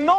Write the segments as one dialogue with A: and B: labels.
A: 9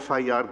B: FIR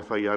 B: FIR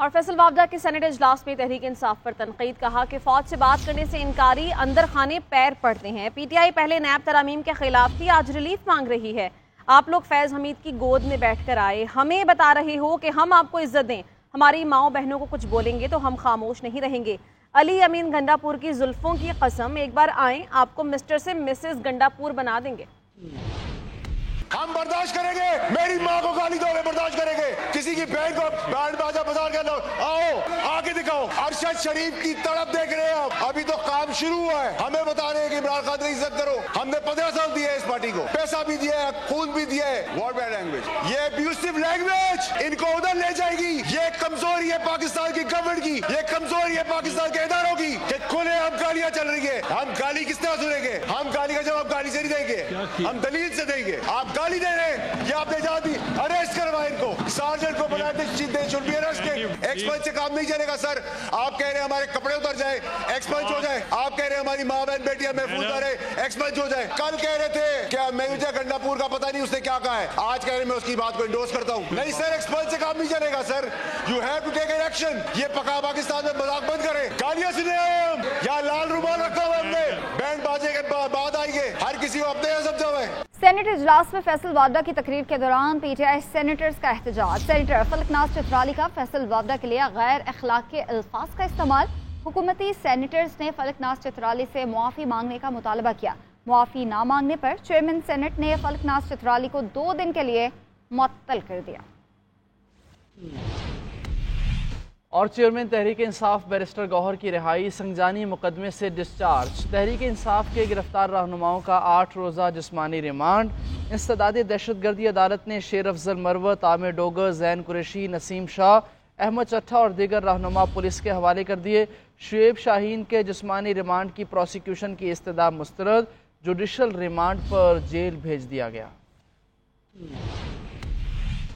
C: اور فیصل وافدہ کے Saint اجلاس میں تحریک انصاف پر تنقید، کہا کہ فوج سے بات کرنے سے انکاری اندر خانے پیر پڑتے ہیں۔ پی ٹی آئی پہلے نیب ترامیم کے خلاف تھی، آج ریلیف مانگ رہی ہے۔ آپ لوگ فیض حمید کی گود میں بیٹھ کر آئے، ہمیں بتا رہے ہو کہ ہم آپ کو عزت دیں، ہماری ماؤں بہنوں کو کچھ بولیں گے تو ہم خاموش نہیں رہیں گے۔ علی امین گنڈا پور کی زلفوں کی قسم، ایک بار آئیں آپ کو مسٹر سے مسز گنڈا پور بنا دیں گے۔
A: ہم برداشت کریں گے، میری ماں کو گالی دو گے برداشت کریں گے، کسی کی بہن کو بینڈ باجا بازار کے اندر آؤ آگے دکھاؤ۔ ارشد شریف کی تڑپ دیکھ رہے ہیں آپ، ابھی تو کام شروع ہوا ہے، ہمیں بتا رہے ہیں کہ عمران خان کی عزت کرو۔ ہم نے 15 سال دیے اس پارٹی کو، پیسہ بھی دیا ہے، خون بھی دیا ہے۔ واٹ بیڈ لینگویج، یہ ابیوسو لینگویج ان کو ادھر لے جائے گی۔ یہ کمزوری ہے پاکستان کی گورنمنٹ کی، یہ کمزوری ہے پاکستان کے اداروں کی کہ کھلے ہم گالیاں چل رہی ہیں۔ ہم گالی کس طرح سنیں گے؟ ہم گالی کا جواب گالی سے نہیں دیں گے، ہم دلیل سے دیں گے۔ آپ گالی دے رہے ہیں، یہ آپ نے جان دی، اریسٹ کروائے ان کو، سارجنٹ کو بنائے تھے، شوڈ بی اریسٹڈ۔ ایکسپنس سے کام نہیں چلے گا سر، آپ کہہ رہے ہیں ہمارے کپڑے اتر جائے، ایکسپنس ہو جائے، آپ کہہ رہے ہیں ہماری ماں بہن بیٹیاں محفوظ رہے، ایکسپنس ہو جائے۔ کل کہہ رہے تھے کیا میوجا گنڈا پور کا پتہ نہیں اس نے کیا کہا ہے، آج کہہ رہے میں اس کی بات کو انڈورس کرتا ہوں۔ نہیں سر، ایکسپنس سے کام نہیں چلے گا sir, you have to take an action. یہ پکا پاکستان میں مذاق بند کریں، گالیاں سنے آئے ہم، یا لال رومال رکھا ہوا ہم نے، بینڈ باجے کے بعد آئیں گے، ہر کسی کو اپنے یہاں سمجھا ہوا ہے۔
D: سینٹ اجلاس میں فیصل وافدہ کی تقریر کے دوران پی ٹی آئی سینیٹرز کا احتجاج، سینیٹر فلک ناز چترالی کا فیصل وافدہ کے لیے غیر اخلاقی الفاظ کا استعمال، حکومتی سینیٹرز نے فلک ناز چترالی سے معافی مانگنے کا مطالبہ کیا، معافی نہ مانگنے پر چیئرمین سینٹ نے فلک ناز چترالی کو 2 دن کے لیے معطل کر دیا۔
E: اور چیئرمین تحریک انصاف بیرسٹر گوہر کی رہائی، سنگجانی مقدمے سے ڈسچارج، تحریک انصاف کے گرفتار رہنماؤں کا 8 روزہ جسمانی ریمانڈ، انسداد دہشت گردی عدالت نے شیر افضل مروت، عامر ڈوگر، زین قریشی، نسیم شاہ، احمد چٹھا اور دیگر رہنما پولیس کے حوالے کر دیے۔ شعیب شاہین کے جسمانی ریمانڈ کی پروسیکیوشن کی استدعا مسترد، جوڈیشل ریمانڈ پر جیل بھیج دیا گیا۔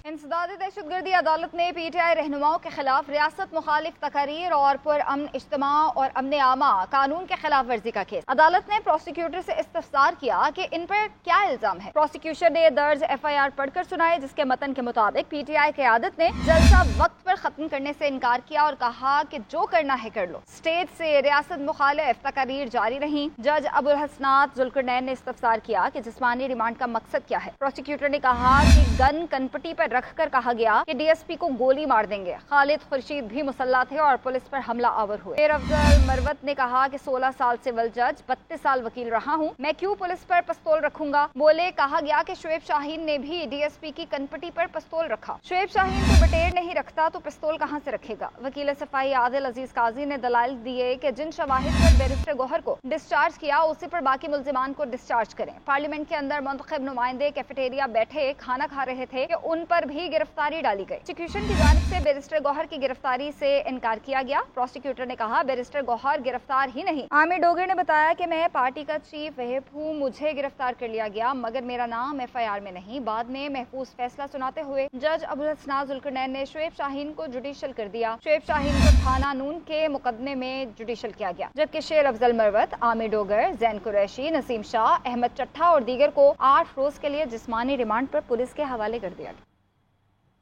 D: انسداد دہشت گردی عدالت نے پی ٹی آئی رہنماؤں کے خلاف ریاست مخالف تقاریر اور پرامن اجتماع اور امن عامہ قانون کے خلاف ورزی کا کیس۔ عدالت نے پروسیکیوٹر سے استفسار کیا کہ ان پر کیا الزام ہے۔ پروسیکیوشن نے درج ایف آئی آر پڑھ کر سنائے، جس کے متن کے مطابق پی ٹی آئی قیادت نے جلسہ وقت پر ختم کرنے سے انکار کیا اور کہا کہ جو کرنا ہے کر لو۔ اسٹیج سے ریاست مخالف تقاریر جاری رہیں۔ جج ابوالحسنات ذوالقرنین نے استفسار کیا کہ جسمانی ریمانڈ کا مقصد کیا ہے۔ پروسیکیوٹر نے کہا کہ گن کنپٹی پر رکھ کر کہا گیا کہ ڈی ایس پی کو گولی مار دیں گے۔ خالد خورشید بھی مسلح تھے اور پولیس پر حملہ آور ہوئے۔ شیر افضل مروت نے کہا کہ 16 سال سول جج، 32 سال وکیل رہا ہوں، میں کیوں پولیس پر پستول رکھوں گا؟ بولے کہا گیا کہ شعیب شاہین نے بھی ڈی ایس پی کی کنپٹی پر پستول رکھا۔ شعیب شاہین کو بٹیر نہیں رکھتا تو پستول کہاں سے رکھے گا؟ وکیل صفائی عادل عزیز قاضی نے دلائل دیے کہ جن شواہد پر بیرسٹر گوہر کو ڈسچارج کیا اسی پر باقی ملزمان کو ڈسچارج کریں۔ پارلیمنٹ کے اندر منتخب نمائندے کیفیٹیریا بیٹھے کھانا کھا رہے تھے کہ ان پر بھی گرفتاری ڈالی گئی۔ پروسیکیوشن کی جانب سے بیرسٹر گوہر کی گرفتاری سے انکار کیا گیا۔ پروسیکیوٹر نے کہا بیرسٹر گوہر گرفتار ہی نہیں۔ عامر ڈوگر نے بتایا کہ میں پارٹی کا چیف وہپ ہوں، مجھے گرفتار کر لیا گیا مگر میرا نام ایف آئی آر میں نہیں۔ بعد میں محفوظ فیصلہ سناتے ہوئے جج ابوالحسنات ذوالقرنین نے شعیب شاہین کو جوڈیشل کر دیا۔ شعیب شاہین کو تھانہ نون کے مقدمے میں جوڈیشل کیا گیا، جبکہ شیر افضل مروت، عامر ڈوگر، زین قریشی، نسیم شاہ، احمد چٹھا اور دیگر کو 8 روز کے لیے جسمانی ریمانڈ پر پولیس کے حوالے کر دیا گیا۔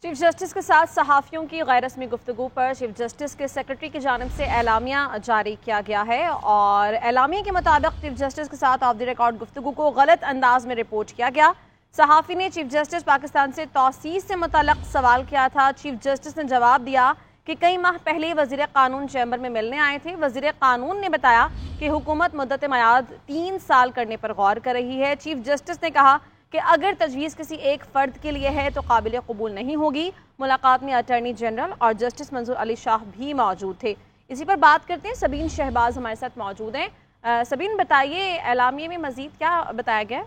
C: چیف جسٹس کے ساتھ صحافیوں کی غیر رسمی گفتگو پر چیف جسٹس کے سیکرٹری کی جانب سے اعلامیہ جاری کیا گیا ہے اور اعلامیہ کے مطابق چیف جسٹس کے ساتھ آف دی ریکارڈ گفتگو کو غلط انداز میں رپورٹ کیا گیا۔ صحافی نے چیف جسٹس پاکستان سے توسیع سے متعلق سوال کیا تھا۔ چیف جسٹس نے جواب دیا کہ کئی ماہ پہلے وزیر قانون چیمبر میں ملنے آئے تھے۔ وزیر قانون نے بتایا کہ حکومت مدت میعاد 3 سال کرنے پر غور کر رہی ہے۔ چیف جسٹس نے کہا کہ اگر تجویز کسی ایک فرد کے لیے ہے تو قابل قبول نہیں ہوگی۔ ملاقات میں اٹارنی جنرل اور جسٹس منظور علی شاہ بھی موجود تھے۔ اسی پر بات کرتے ہیں، سبین شہباز ہمارے ساتھ موجود ہیں۔ سبین بتائیے اعلامیے میں مزید کیا بتایا گیا؟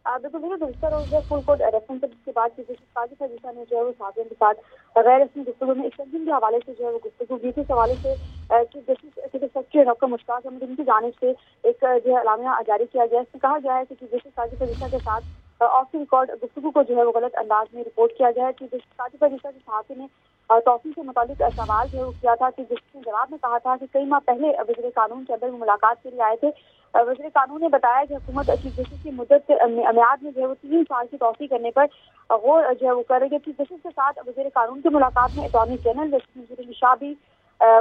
F: بالکل گزشتہ روز فل کورٹ ریفرنس جس کے بعد چیف جسٹس قاضی فیضان نے جو ہے وہ صحافیوں کے ساتھ غیر رسمی گفتگو میں ایکسٹینشن کے حوالے سے جو ہے وہ گفتگو کی تھی۔ اس حوالے سے چیف جسٹس سیکرٹری ڈاکٹر مشتاق احمد ان کی جانب سے ایک جو ہے اعلامیہ جاری کیا گیا۔ اس میں کہا گیا ہے کہ چیف جسٹس قاضی فیضان کے ساتھ آف دی ریکارڈ گفتگو کو جو ہے وہ غلط انداز میں رپورٹ کیا گیا ہے. چیف جسٹس ساجد علی کے صحافی نے توسیع سے متعلق سوال جو ہے وہ کیا تھا. چیف جسٹس نے جواب میں کہا تھا کہ کئی ماہ پہلے وزیر قانون کے اندر ملاقات کے لیے آئے تھے. وزیر قانون نے بتایا کہ حکومت چیف جسٹس کی مدت میعاد میں جو ہے وہ 3 سال کی توسیع کرنے پر غور جو ہے وہ کر رہی ہے. چیف جسٹس کے ساتھ وزیر قانون کی ملاقات میں اٹارنی جنرل جسٹس منظور علی شاہ بھی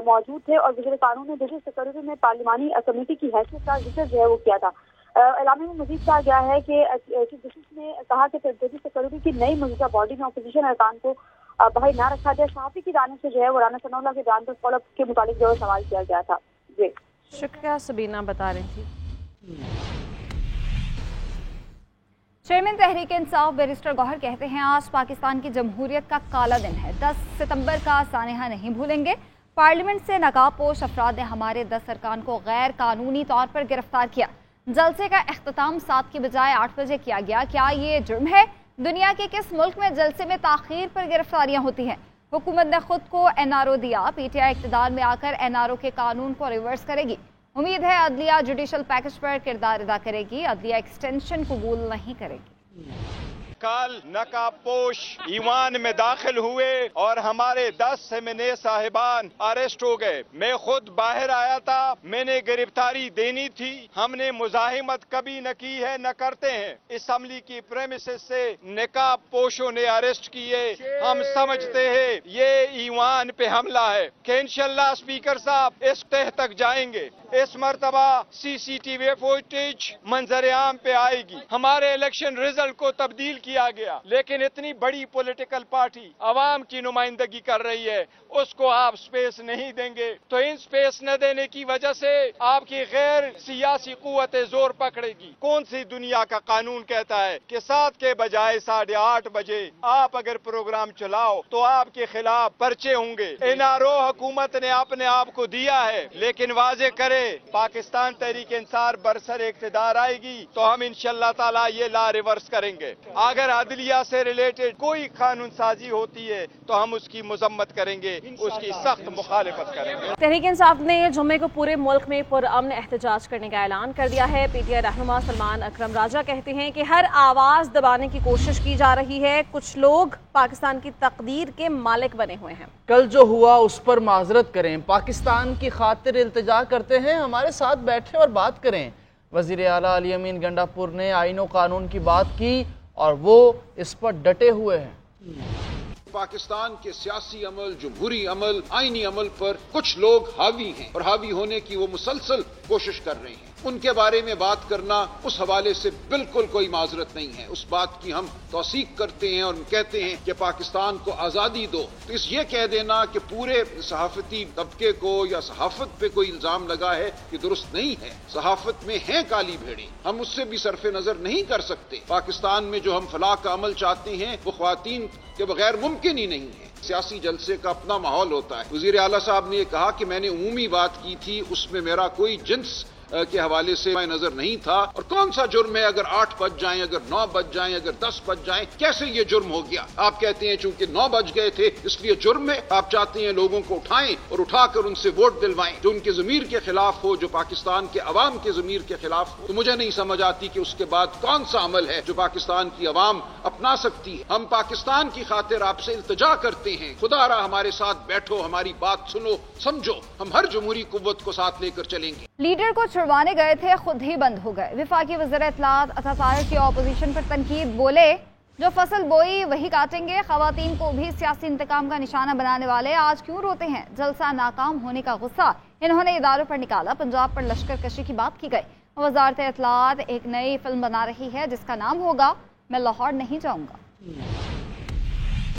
F: موجود تھے اور وزیر قانون نے جسٹس سیکورٹی میں پارلیمانی کمیٹی کی حیثیت کا ذکر جو ہے وہ کیا تھا. اعلامیہ میں مزید کہا گیا ہے کہ چیف جسٹس نے کہا کہ جسٹس سیکورٹی کی نئی موجودہ باڈی میں اپوزیشن ارکان کو بھائی نہ رکھا جائے. صحافی کی جانب سے جو ہے وہ رانا ثناء اللہ کے بیان پر فالو اپ کے متعلق جو ہے سوال کیا گیا تھا. جی
C: شکریہ سبینہ بتا رہی تھی.
D: چیئرمین تحریک انصاف بیرسٹر گوہر کہتے ہیں آج پاکستان کی جمہوریت کا کالا دن ہے. 10 ستمبر کا سانحہ نہیں بھولیں گے. پارلیمنٹ سے نقاب پوش افراد نے ہمارے 10 ارکان کو غیر قانونی طور پر گرفتار کیا. جلسے کا اختتام 7 کی بجائے 8 بجے کیا گیا. کیا یہ جرم ہے؟ دنیا کے کس ملک میں جلسے میں تاخیر پر گرفتاریاں ہوتی ہیں؟ حکومت نے خود کو NRO دیا. PTI اقتدار میں آ کر NRO کے قانون کو ریورس کرے گی. امید ہے عدلیہ جوڈیشل پیکج پر کردار ادا کرے گی. عدلیہ ایکسٹینشن قبول نہیں کرے گی.
G: کل نقاب پوش ایوان میں داخل ہوئے اور ہمارے 10 سمنے صاحبان اریسٹ ہو گئے. میں خود باہر آیا تھا. میں نے گرفتاری دینی تھی. ہم نے مزاحمت کبھی نہ کی ہے نہ کرتے ہیں. اسمبلی کی پریمیسز سے نقاب پوشوں نے اریسٹ کیے. ہم سمجھتے ہیں یہ ایوان پہ حملہ ہے کہ انشاءاللہ اسپیکر صاحب اس تہ تک جائیں گے. اس مرتبہ CCTV فوٹیج منظر عام پہ آئے گی. ہمارے الیکشن رزلٹ کو تبدیل کیا گیا لیکن اتنی بڑی پولیٹیکل پارٹی عوام کی نمائندگی کر رہی ہے, اس کو آپ سپیس نہیں دیں گے. تو ان سپیس نہ دینے کی وجہ سے آپ کی غیر سیاسی قوتیں زور پکڑے گی. کون سی دنیا کا قانون کہتا ہے کہ 7 کے بجائے 8:30 بجے آپ اگر پروگرام چلاؤ تو آپ کے خلاف پرچے ہوں گے؟ NRO حکومت نے اپنے آپ کو دیا ہے لیکن واضح کرے پاکستان تحریک انصاف برسر اقتدار آئے گی تو ہم انشاءاللہ تعالی یہ لا ریورس کریں گے. اگر عدلیہ سے ریلیٹڈ کوئی قانون سازی ہوتی ہے تو ہم اس کی مذمت کریں گے, اس کی سخت مخالفت کریں گے.
C: تحریک انصاف نے جمعے کو پورے ملک میں پرامن احتجاج کرنے کا اعلان کر دیا ہے. PTI رہنما سلمان اکرم راجہ کہتے ہیں کہ ہر آواز دبانے کی کوشش کی جا رہی ہے. کچھ لوگ پاکستان کی تقدیر کے مالک بنے ہوئے ہیں.
E: کل جو ہوا اس پر معذرت کریں. پاکستان کی خاطر التجا کرتے ہیں, ہمارے ساتھ بیٹھیں اور بات کریں. وزیر اعلیٰ علی امین گنڈا پور نے آئین و قانون کی بات کی اور وہ اس پر ڈٹے ہوئے ہیں.
H: پاکستان کے سیاسی عمل, جمہوری عمل, آئینی عمل پر کچھ لوگ حاوی ہیں اور حاوی ہونے کی وہ مسلسل کوشش کر رہے ہیں. ان کے بارے میں بات کرنا اس حوالے سے بالکل کوئی معذرت نہیں ہے. اس بات کی ہم توثیق کرتے ہیں اور کہتے ہیں کہ پاکستان کو آزادی دو. تو اس یہ کہہ دینا کہ پورے صحافتی طبقے کو یا صحافت پہ کوئی الزام لگا ہے یہ درست نہیں ہے. صحافت میں ہیں کالی بھیڑیں, ہم اس سے بھی صرف نظر نہیں کر سکتے. پاکستان میں جو ہم فلاح کا عمل چاہتے ہیں وہ خواتین کے بغیر ممکن ہی نہیں ہے. سیاسی جلسے کا اپنا ماحول ہوتا ہے. وزیر اعلیٰ صاحب نے یہ کہا کہ میں نے عمومی بات کی تھی, اس میں میرا کوئی جنس کے حوالے سے میں نظر نہیں تھا. اور کون سا جرم ہے اگر 8 بج جائیں, اگر 9 بج جائیں, اگر 10 بج جائیں, کیسے یہ جرم ہو گیا؟ آپ کہتے ہیں چونکہ 9 بج گئے تھے اس لیے جرم ہے. آپ چاہتے ہیں لوگوں کو اٹھائیں اور اٹھا کر ان سے ووٹ دلوائیں جو ان کے ضمیر کے خلاف ہو, جو پاکستان کے عوام کے ضمیر کے خلاف ہو. تو مجھے نہیں سمجھ آتی کہ اس کے بعد کون سا عمل ہے جو پاکستان کی عوام اپنا سکتی ہے. ہم پاکستان کی خاطر آپ سے التجا کرتے ہیں, خدا را ہمارے ساتھ بیٹھو, ہماری بات سنو, سمجھو. ہم ہر جمہوری قوت کو ساتھ لے کر چلیں گے.
D: لیڈر کو چھڑوانے گئے تھے, خود ہی بند ہو گئے. وفاقی وزیر اطلاعات عطا طاہر کی اپوزیشن پر تنقید. بولے جو فصل بوئی وہی کاٹیں گے. خواتین کو بھی سیاسی انتقام کا نشانہ بنانے والے آج کیوں روتے ہیں؟ جلسہ ناکام ہونے کا غصہ انہوں نے اداروں پر نکالا. پنجاب پر لشکر کشی کی بات کی گئی. وزارت اطلاعات ایک نئی فلم بنا رہی ہے جس کا نام ہوگا میں لاہور نہیں جاؤں گا.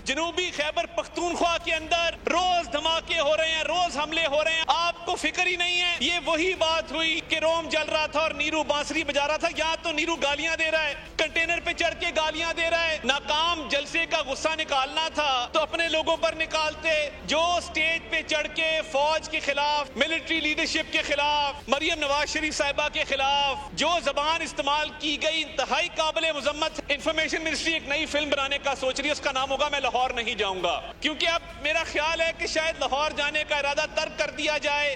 I: جنوبی خیبر پختونخوا کے اندر روز دھماکے ہو رہے ہیں, روز حملے ہو رہے ہیں. آپ کو فکر ہی نہیں ہے. یہ وہی بات ہوئی کہ روم جل رہا تھا اور نیرو بانسری بجا رہا تھا. یہاں تو نیرو گالیاں دے رہا ہے, کنٹینر پہ چڑھ کے گالیاں دے رہا ہے. ناکام جلسے کا غصہ نکالنا تھا تو اپنے لوگوں پر نکالتے. جو سٹیج پہ چڑھ کے فوج کے خلاف, ملٹری لیڈرشپ کے خلاف, مریم نواز شریف صاحبہ کے خلاف جو زبان استعمال کی گئی انتہائی قابل مذمت. انفارمیشن منسٹری ایک نئی فلم بنانے کا سوچ رہی ہے, اس کا نام ہوگا میں لاہور نہیں جاؤں گا. کیونکہ اب میرا خیال ہے کہ شاید لاہور جانے کا ارادہ ترک کر دیا جائے.